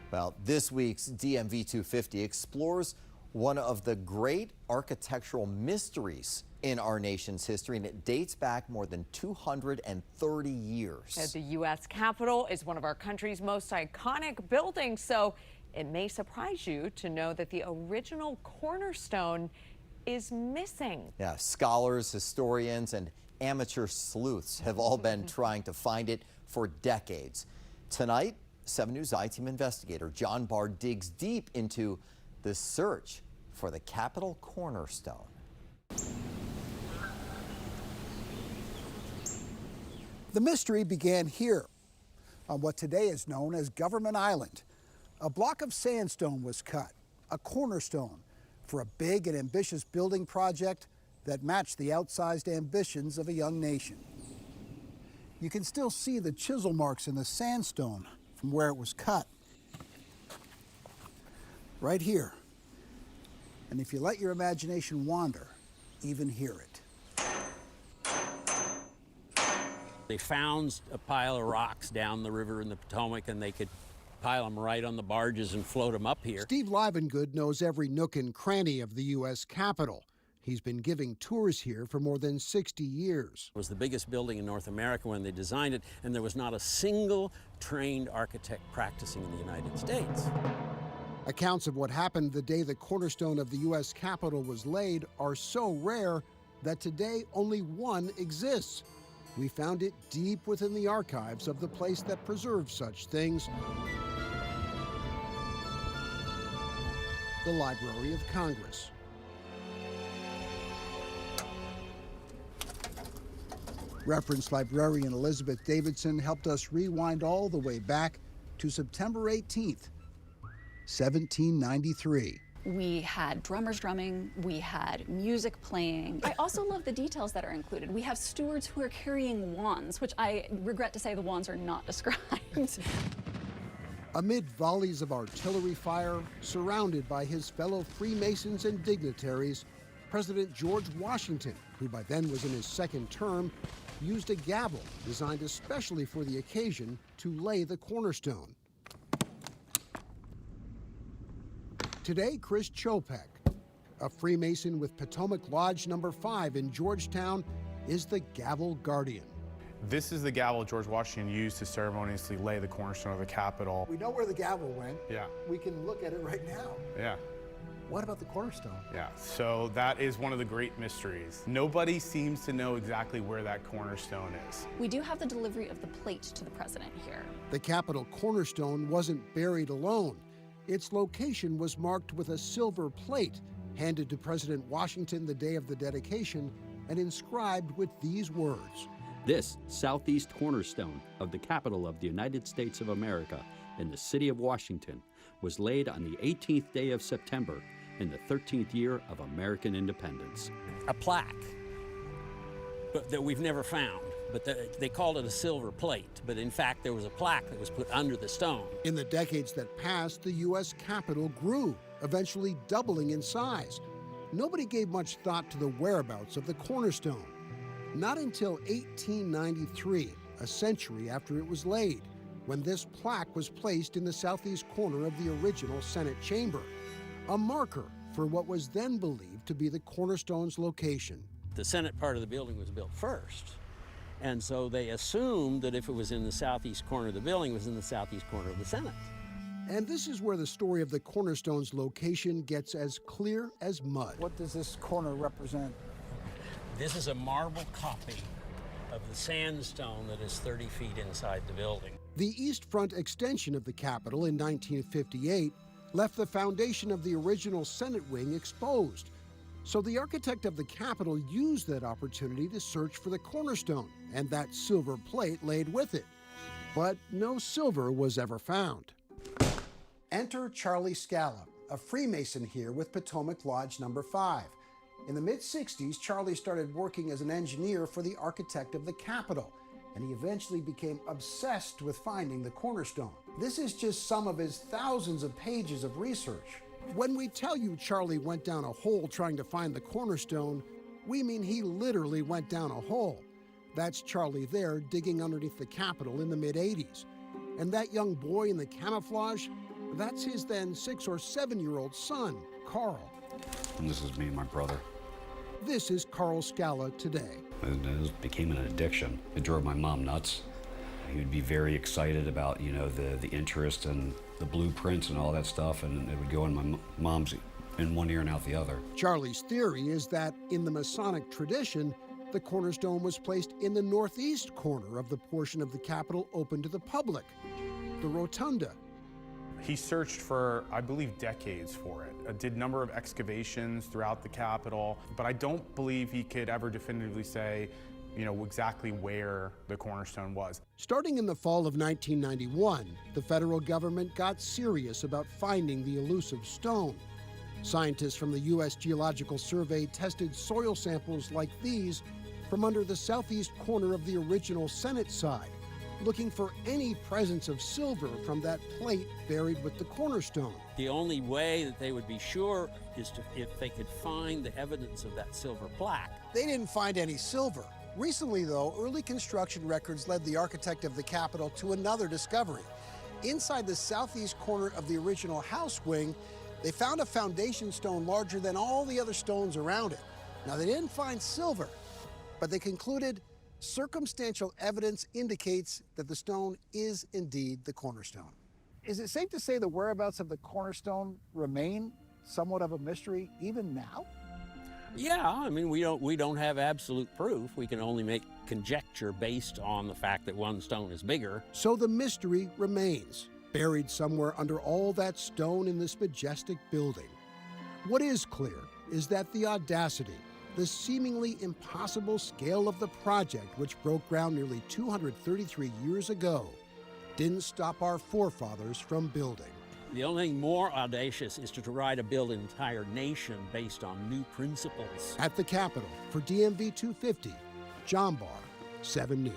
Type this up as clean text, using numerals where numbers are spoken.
Well, this week's DMV 250 explores one of the great architectural mysteries in our nation's history, and it dates back more than 230 years. The U.S. Capitol is one of our country's most iconic buildings, so it may surprise you to know that the original cornerstone is missing. Yeah, scholars, historians, and amateur sleuths have all been trying to find it for decades. Tonight, 7 News I-Team investigator John Barr digs deep into the search for the Capitol cornerstone. The mystery began here on what today is known as Government Island. A block of sandstone was cut, a cornerstone for a big and ambitious building project that matched the outsized ambitions of a young nation. You can still see the chisel marks in the sandstone from where it was cut. Right here. And if you let your imagination wander, even hear it. They found a pile of rocks down the river in the Potomac, and they could pile them right on the barges and float them up here. Steve Livengood knows every nook and cranny of the U.S. Capitol. He's been giving tours here for more than 60 years. It was the biggest building in North America when they designed it, and there was not a single trained architect practicing in the United States. Accounts of what happened the day the cornerstone of the U.S. Capitol was laid are so rare that today only one exists. We found it deep within the archives of the place that preserves such things, the Library of Congress. Reference librarian Elizabeth Davidson helped us rewind all the way back to September 18th, 1793. We had drummers drumming, we had music playing. I also love the details that are included. We have stewards who are carrying wands, which I regret to say the wands are not described. Amid volleys of artillery fire, surrounded by his fellow Freemasons and dignitaries, President George Washington, who by then was in his second term, used a gavel designed especially for the occasion to lay the cornerstone. Today, Chris Chopek, a Freemason with Potomac Lodge number 5 in Georgetown, is the gavel guardian. This is the gavel George Washington used to ceremoniously lay the cornerstone of the Capitol. We know where the gavel went. Yeah. We can look at it right now. Yeah. What about the cornerstone? Yeah, so that is one of the great mysteries. Nobody seems to know exactly where that cornerstone is. We do have the delivery of the plate to the president here. The Capitol cornerstone wasn't buried alone. Its location was marked with a silver plate handed to President Washington the day of the dedication and inscribed with these words. This southeast cornerstone of the Capitol of the United States of America in the city of Washington was laid on the 18th day of September in the 13th year of American independence. A plaque that we've never found, but they called it a silver plate, but in fact there was a plaque that was put under the stone. In the decades that passed, the U.S. Capitol grew, eventually doubling in size. Nobody gave much thought to the whereabouts of the cornerstone. Not until 1893, a century after it was laid, when this plaque was placed in the southeast corner of the original Senate chamber, a marker for what was then believed to be the cornerstone's location. The Senate part of the building was built first, and so they assumed that if it was in the southeast corner of the building, it was in the southeast corner of the Senate. And this is where the story of the cornerstone's location gets as clear as mud. What does this corner represent? This is a marble copy of the sandstone that is 30 feet inside the building. The east front extension of the Capitol in 1958 left the foundation of the original Senate wing exposed. So the architect of the Capitol used that opportunity to search for the cornerstone and that silver plate laid with it. But no silver was ever found. Enter Charlie Scallop, a Freemason here with Potomac Lodge number 5. In the mid-60s, Charlie started working as an engineer for the architect of the Capitol, and he eventually became obsessed with finding the cornerstone. This is just some of his thousands of pages of research. When we tell you Charlie went down a hole trying to find the cornerstone, we mean he literally went down a hole. That's Charlie there digging underneath the Capitol in the mid-80s. And that young boy in the camouflage, That's his then 6 or 7-year-old son, Carl. And this is me and my brother. This is Carl Scallop today. It became an addiction. It drove my mom nuts. He would be very excited about, the interest and the blueprints and all that stuff, and it would go in my mom's in one ear and out the other. Charlie's theory is that in the Masonic tradition, the cornerstone was placed in the northeast corner of the portion of the Capitol open to the public, the rotunda. He searched for, I believe, decades for it. Did a number of excavations throughout the Capitol, but I don't believe he could ever definitively say, exactly where the cornerstone was. Starting in the fall of 1991, the federal government got serious about finding the elusive stone. Scientists from the U.S. Geological Survey tested soil samples like these from under the southeast corner of the original Senate side, looking for any presence of silver from that plate buried with the cornerstone. The only way that they would be sure is if they could find the evidence of that silver plaque. They didn't find any silver. Recently, though, early construction records led the architect of the Capitol to another discovery. Inside the southeast corner of the original house wing, they found a foundation stone larger than all the other stones around it. Now, they didn't find silver, but they concluded circumstantial evidence indicates that the stone is indeed the cornerstone. Is it safe to say the whereabouts of the cornerstone remain somewhat of a mystery even now? Yeah, I mean, we don't have absolute proof. We can only make conjecture based on the fact that one stone is bigger. So the mystery remains, buried somewhere under all that stone in this majestic building. What is clear is that the audacity, the seemingly impossible scale of the project, which broke ground nearly 233 years ago, didn't stop our forefathers from building. The only thing more audacious is to try to build an entire nation based on new principles. At the Capitol, for DMV 250, John Barr, 7 News.